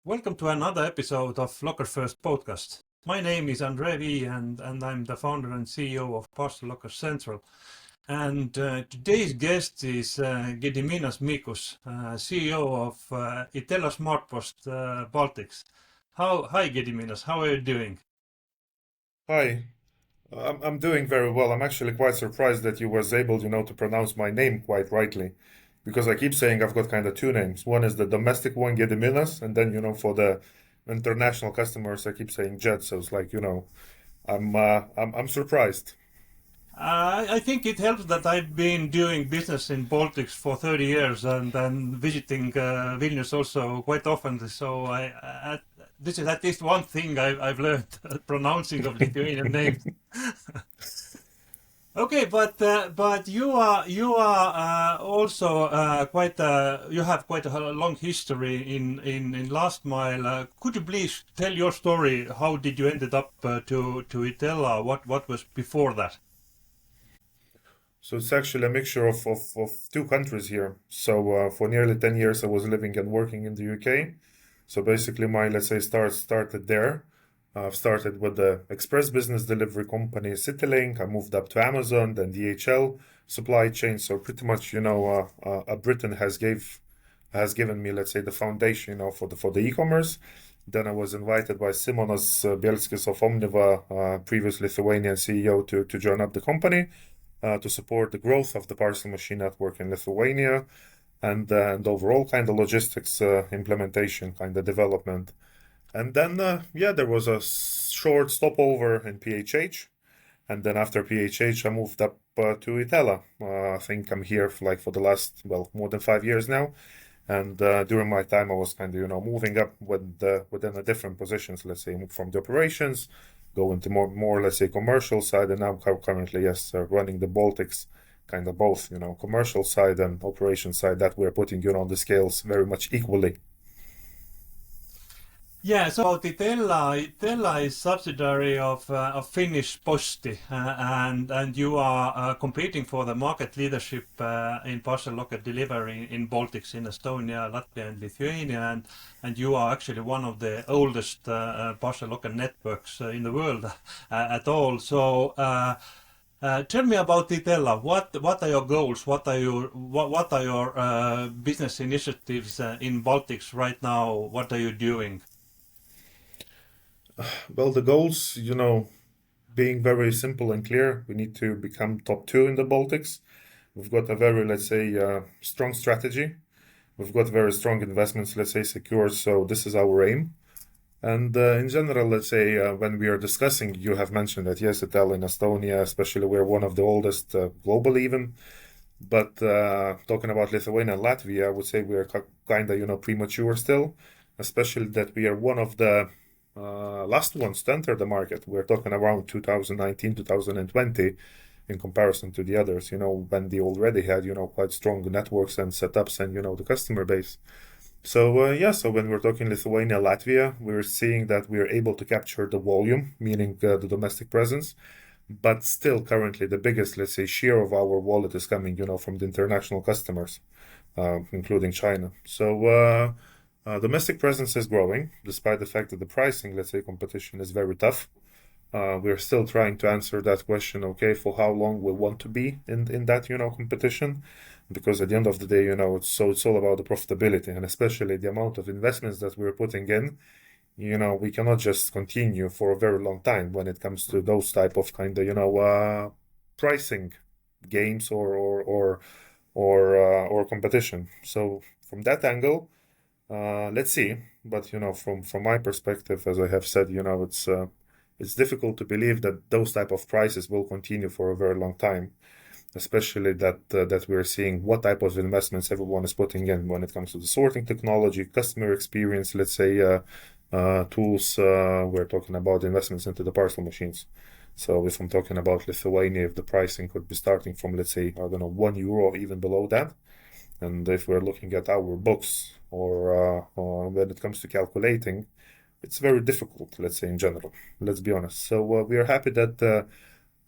Welcome to another episode of Lockersfirst podcast. My name is Andre V and I'm the founder and CEO of Parcel Locker Central. And today's guest is Gediminas Mickus, CEO of Itella Smartpost Baltics. Hi Gediminas, how are you doing? Hi, I'm doing very well. I'm actually quite surprised that you was able, to pronounce my name quite rightly, because I keep saying I've got kind of two names. One is the domestic one, Gediminas, and then, for the international customers, I keep saying Jed. So it's like, I'm surprised. I think it helps that I've been doing business in Baltics for 30 years and then visiting Vilnius also quite often. So this is at least one thing I've learned, pronouncing of Lithuanian names. Okay, but you are also quite you have quite a long history in last mile. Could you please tell your story? How did you ended up to Itella? What was before that? So it's actually a mixture of two countries here. So for nearly 10 years, I was living and working in the UK. So basically, my, let's say, started there. I've started with the express business delivery company CityLink. I moved up to Amazon, then DHL supply chain. So pretty much, Britain has given me, let's say, the foundation, for the e-commerce. Then I was invited by Simonas Bielskis of Omniva, previous Lithuanian CEO, to join up the company to support the growth of the parcel machine network in Lithuania and overall kind of logistics implementation, kind of development. And then, there was a short stopover in PHH. And then after PHH, I moved up to Itella. I think I'm here for the last, well, more than 5 years now. And during my time, I was kind of, moving up within a different positions, let's say, from the operations, go into more, let's say, commercial side. And now currently, yes, running the Baltics, kind of both, commercial side and operation side that we're putting, on the scales very much equally. Yeah, so about Itella is subsidiary of Finnish Posti, and you are competing for the market leadership in parcel locker delivery in Baltics, in Estonia, Latvia, and Lithuania, and you are actually one of the oldest parcel locker networks in the world at all. So. Tell me about Itella. What are your goals? What are your business initiatives in Baltics right now? What are you doing? Well, the goals, being very simple and clear, we need to become top two in the Baltics. We've got a very, let's say, strong strategy. We've got very strong investments, let's say, secured. So this is our aim. And in general, let's say, when we are discussing, you have mentioned that, yes, Italy and Estonia, especially, we're one of the oldest globally even. But talking about Lithuania and Latvia, I would say we are kind of, premature still, especially that we are one of the last ones to enter the market. We're talking around 2019, 2020 in comparison to the others, when they already had, quite strong networks and setups and, the customer base. So, so when we're talking Lithuania, Latvia, we're seeing that we're able to capture the volume, meaning the domestic presence, but still currently the biggest, let's say, share of our wallet is coming, from the international customers, including China. So, domestic presence is growing, despite the fact that the pricing, let's say, competition is very tough. We're still trying to answer that question, okay, for how long we want to be in that, competition, because at the end of the day, it's all about the profitability and especially the amount of investments that we're putting in. We cannot just continue for a very long time when it comes to those type of kind of, pricing games or competition. So from that angle, let's see. But from my perspective, as I have said, it's difficult to believe that those type of prices will continue for a very long time, especially that we're seeing what type of investments everyone is putting in when it comes to the sorting technology, customer experience, let's say, tools. We're talking about investments into the parcel machines. So if I'm talking about Lithuania, if the pricing could be starting from, let's say, I don't know, €1, even below that, and if we're looking at our books or when it comes to calculating, it's very difficult, let's say, in general. Let's be honest. So we are happy that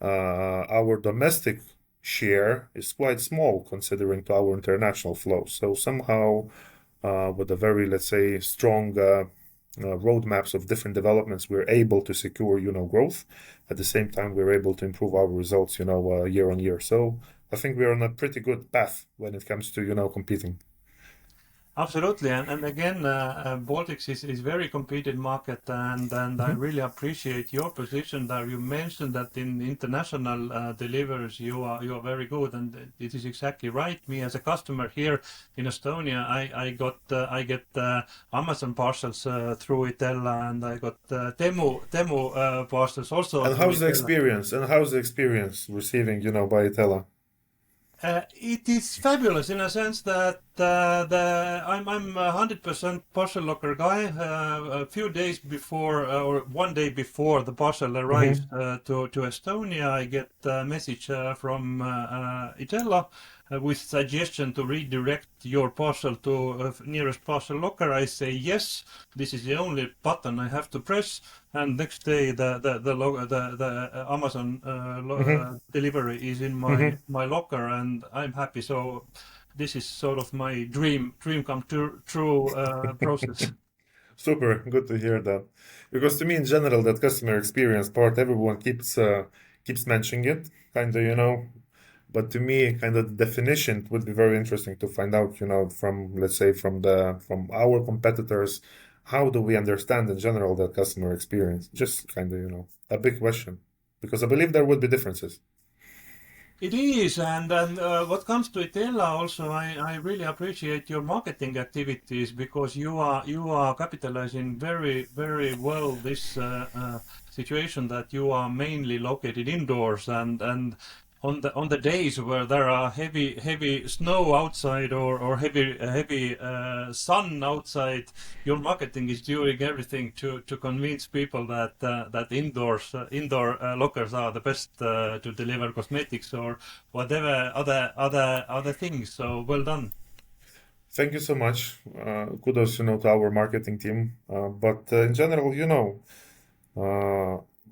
our domestic share is quite small considering to our international flow. So somehow, with a very, let's say, strong roadmaps of different developments, we're able to secure, growth. At the same time, we're able to improve our results, year on year. So I think we're on a pretty good path when it comes to, competing. Absolutely, and again, Baltics is very competitive market, and I really appreciate your position there. You mentioned that in international deliveries you are very good, and it is exactly right. Me as a customer here in Estonia, I get Amazon parcels through Itella, and I got Temu parcels also And through how's the Itella. experience? And how's the experience receiving, by Itella? It is fabulous in a sense that I'm 100% parcel locker guy. A few days before or one day before the parcel arrives Mm-hmm. to Estonia, I get a message from Itella with suggestion to redirect your parcel to nearest parcel locker. I say yes. This is the only button I have to press, and next day the Amazon Mm-hmm. delivery is in my Mm-hmm. my locker, and I'm happy. So this is sort of my dream come true process. Super, good to hear that. Because to me, in general, that customer experience part, everyone keeps mentioning it, kind of, But to me, kind of the definition would be very interesting to find out, from let's say from our competitors, how do we understand in general that customer experience? Just kind of, a big question, because I believe there would be differences. It is, and what comes to Itella also, I really appreciate your marketing activities because you are capitalizing very well this situation that you are mainly located indoors and on the days where there are heavy snow outside or heavy sun outside, your marketing is doing everything to convince people that indoor lockers are the best to deliver cosmetics or whatever other things. So well done. Thank you so much. Kudos, to our marketing team. But in general,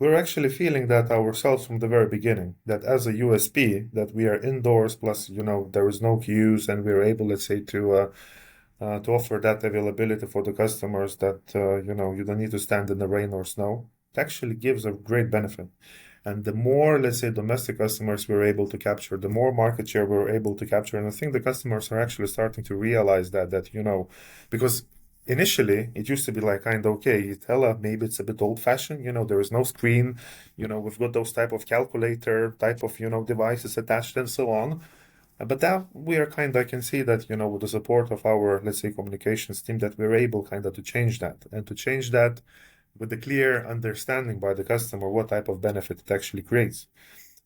we're actually feeling that ourselves from the very beginning, that as a USP, that we are indoors, plus, there is no queues, and we're able, let's say, to offer that availability for the customers that, you don't need to stand in the rain or snow. It actually gives a great benefit. And the more, let's say, domestic customers we're able to capture, the more market share we're able to capture. And I think the customers are actually starting to realize that, because initially it used to be like kind of okay, Itella, maybe it's a bit old fashioned, there is no screen, we've got those type of calculator type of, devices attached and so on. But now we are kind of, I can see that, with the support of our, let's say, communications team, that we're able kind of to change that and to change that with a clear understanding by the customer what type of benefit it actually creates.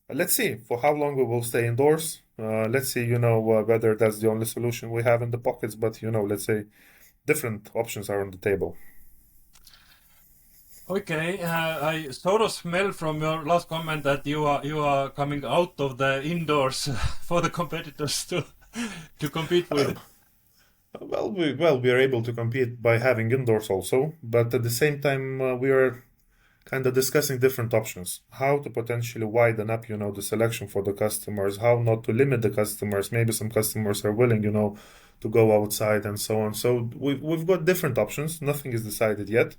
Let's see for how long we will stay indoors. Let's see, whether that's the only solution we have in the pockets, but, let's say different options are on the table. Okay, I sort of smell from your last comment that you are coming out of the indoors for the competitors to compete Uh, with. we are able to compete by having indoors also, but at the same time, we are kind of discussing different options, how to potentially widen up, the selection for the customers, how not to limit the customers. Maybe some customers are willing, to go outside and so on. So we've got different options. Nothing is decided yet,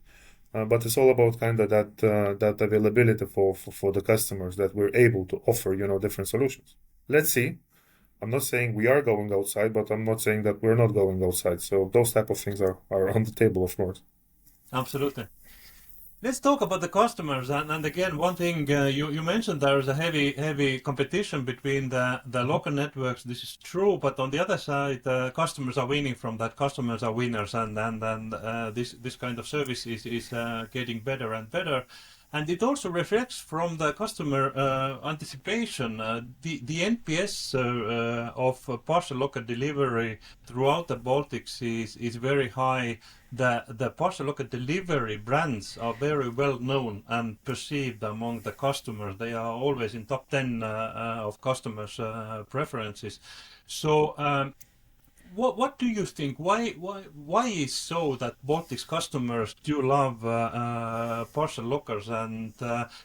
but it's all about kind of that availability for the customers that we're able to offer, different solutions. Let's see. I'm not saying we are going outside, but I'm not saying that we're not going outside. So those type of things are on the table, of course. Absolutely. Let's talk about the customers. And again, one thing you mentioned there is a heavy competition between the local networks. This is true, but on the other side, customers are winning from that. Customers are winners, and this kind of service is getting better and better. And it also reflects from the customer anticipation. The NPS of parcel locker delivery throughout the Baltics is very high. The parcel locker delivery brands are very well known and perceived among the customers. They are always in top 10 of customers' preferences. So what do you think? Why is so that Baltics customers do love parcel lockers? And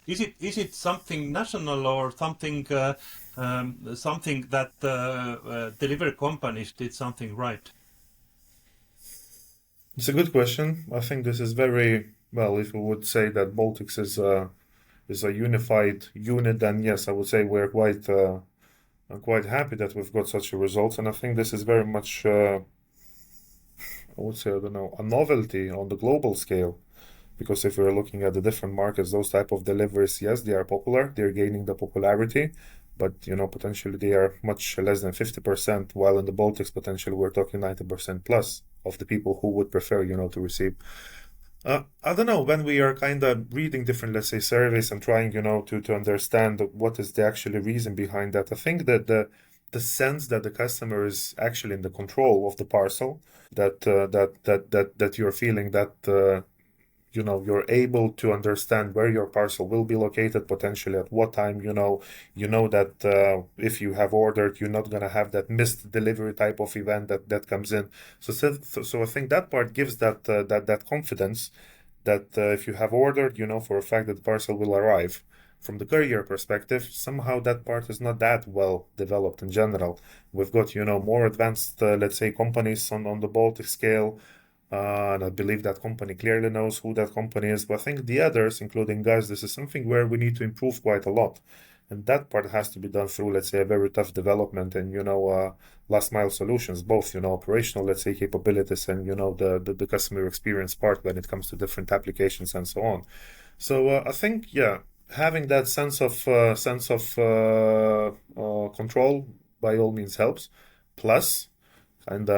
is it something national or something that delivery companies did something right? It's a good question. I think this is very well. If we would say that Baltics is a unified unit, then yes, I would say we're quite I'm quite happy that we've got such a results, and I think this is very much I would say I don't know a novelty on the global scale. Because if we're looking at the different markets, those type of deliveries, yes, they are popular, they're gaining the popularity, but potentially they are much less than 50%, while in the Baltics potentially we're talking 90% plus of the people who would prefer to receive. I don't know, when we are kind of reading different, let's say, surveys and trying to understand what is the actual reason behind that. I think that the sense that the customer is actually in the control of the parcel, that you're feeling that you're able to understand where your parcel will be located, potentially at what time. You know that if you have ordered, you're not going to have that missed delivery type of event that comes in. So I think that part gives that confidence that if you have ordered, you know for a fact that the parcel will arrive. From the courier perspective, somehow that part is not that well developed in general. We've got more advanced, let's say, companies on the Baltic scale, and I believe that company clearly knows who that company is. But I think the others, including us, this is something where we need to improve quite a lot. And that part has to be done through, let's say, a very tough development and, last mile solutions, both, operational, let's say, capabilities and, the customer experience part when it comes to different applications and so on. So I think, yeah, having that sense of control by all means helps. Plus, and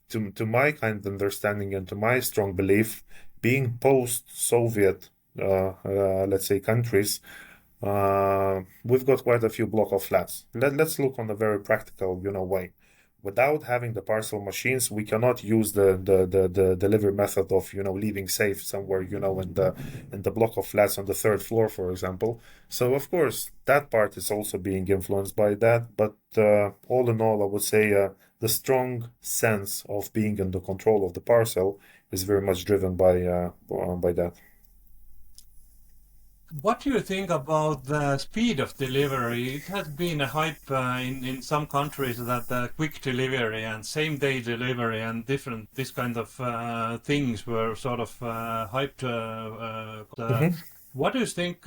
to my kind of understanding and to my strong belief, being post-Soviet, let's say, countries, we've got quite a few block of flats. Let's look on a very practical, way. Without having the parcel machines, we cannot use the delivery method of leaving safe somewhere in the block of flats on the third floor, for example. So of course that part is also being influenced by that. But all in all, I would say the strong sense of being in the control of the parcel is very much driven by that. What do you think about the speed of delivery? It has been a hype in some countries that quick delivery and same day delivery and different this kind of things were sort of hyped. Hmm. What do you think?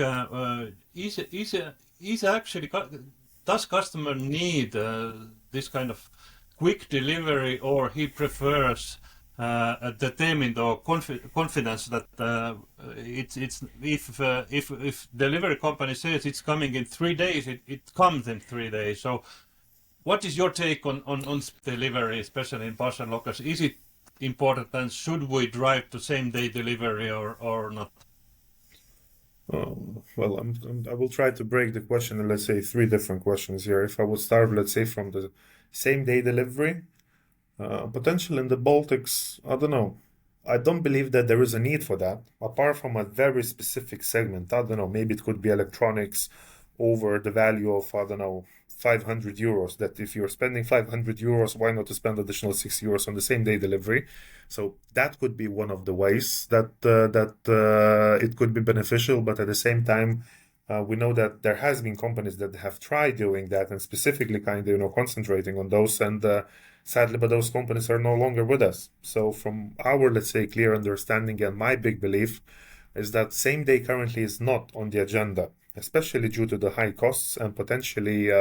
Is actually does customer need this kind of quick delivery, or he prefers determined or confidence that it's if delivery company says it's coming in 3 days, it comes in 3 days. So what is your take on delivery, especially in parcel lockers? Is it important, and should we drive to same day delivery or not? Well, I will try to break the question in, let's say, three different questions here. If I would start, let's say, from the same day delivery, potential in the Baltics, I don't know. I don't believe that there is a need for that, apart from a very specific segment. I don't know, maybe it could be electronics over the value of, I don't know, 500 euros. That if you're spending 500 euros, why not to spend additional 6 euros on the same day delivery? So that could be one of the ways that it could be beneficial, but at the same time, we know that there has been companies that have tried doing that and specifically kind of concentrating on those, and sadly, but those companies are no longer with us. So from our, let's say, clear understanding, and my big belief is that same day currently is not on the agenda, especially due to the high costs and potentially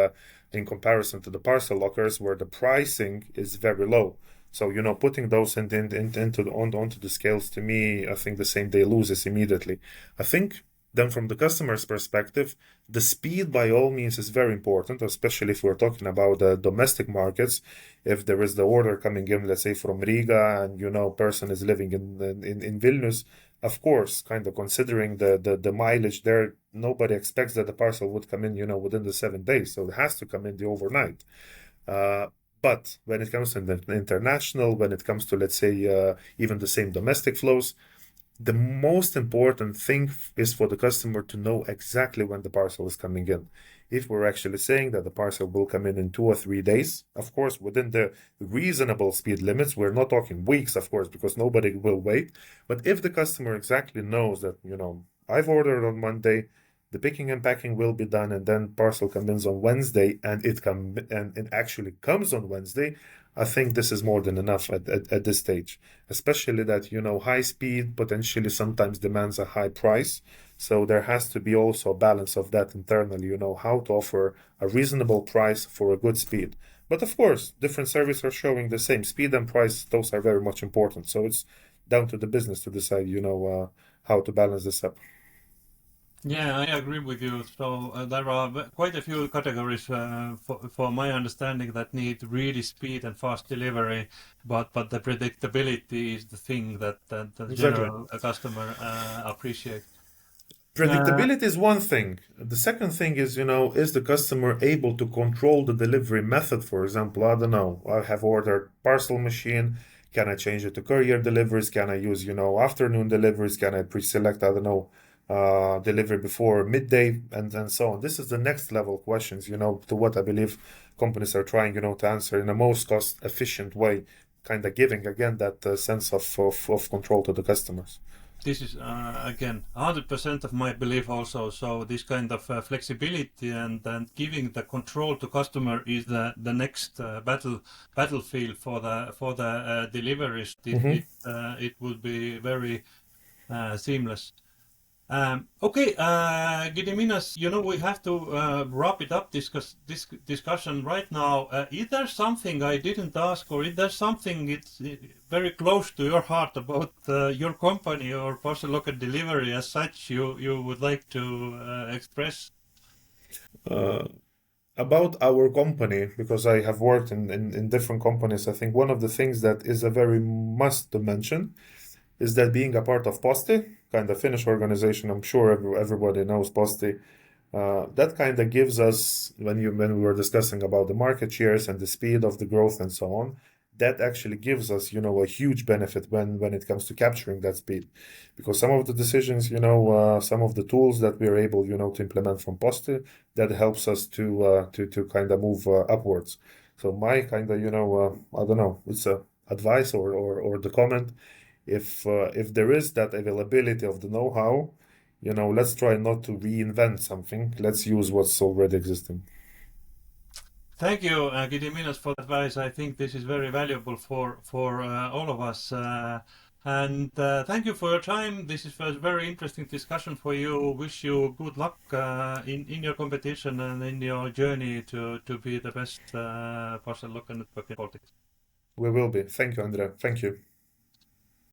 in comparison to the parcel lockers where the pricing is very low. So putting those onto the scales, to me, I think the same day loses immediately. I think then from the customer's perspective, the speed by all means is very important, especially if we're talking about the domestic markets. If there is the order coming in, let's say from Riga, and person is living in Vilnius, of course, kind of considering the mileage there, nobody expects that the parcel would come in, within the 7 days. So it has to come in the overnight. But when it comes to the international, when it comes to, let's say, even the same domestic flows, the most important thing is for the customer to know exactly when the parcel is coming in. If we're actually saying that the parcel will come in 2 or 3 days, of course, within the reasonable speed limits, we're not talking weeks, of course, because nobody will wait. But if the customer exactly knows that, I've ordered on Monday, the picking and packing will be done, and then parcel comes in on Wednesday, and it actually comes on Wednesday. I think this is more than enough at this stage, especially that high speed potentially sometimes demands a high price. So there has to be also a balance of that internally, how to offer a reasonable price for a good speed. But of course, different services are showing the same speed and price. Those are very much important. So it's down to the business to decide, how to balance this up. Yeah, I agree with you. So there are quite a few categories, for my understanding, that need really speed and fast delivery, but the predictability is the thing that the Exactly. general customer appreciate. Uh, Predictability is one thing. The second thing is, is the customer able to control the delivery method? For example, I don't know, I have ordered parcel machine. Can I change it to courier deliveries? Can I use, afternoon deliveries? Can I pre-select, I don't know, delivery before midday and so on? This is the next level questions, to what I believe companies are trying, to answer in a most cost efficient way, kind of giving again that sense of control to the customers. this is again 100% of my belief also. So this kind of flexibility and giving the control to customer is the next battlefield for the deliveries. It would be very seamless. Okay, Gediminas, we have to wrap it up, this discussion right now. Is there something I didn't ask, or is there something it's very close to your heart about your company or Parcel Locker Delivery as such you would like to express? About our company, because I have worked in different companies, I think one of the things that is a very must to mention is that being a part of Posti, kind of Finnish organization, I'm sure everybody knows Posti. That kind of gives us, when we were discussing about the market shares and the speed of the growth and so on, that actually gives us, a huge benefit when it comes to capturing that speed, because some of the decisions, some of the tools that we are able, to implement from Posti, that helps us to kind of move upwards. So my kind of, I don't know, it's a advice or the comment. If there is that availability of the know-how, let's try not to reinvent something. Let's use what's already existing. Thank you, Gediminas, for the advice. I think this is very valuable for all of us. And thank you for your time. This is a very interesting discussion for you. Wish you good luck in your competition and in your journey to be the best parcel locker network in Baltics. We will be. Thank you, Andrea. Thank you.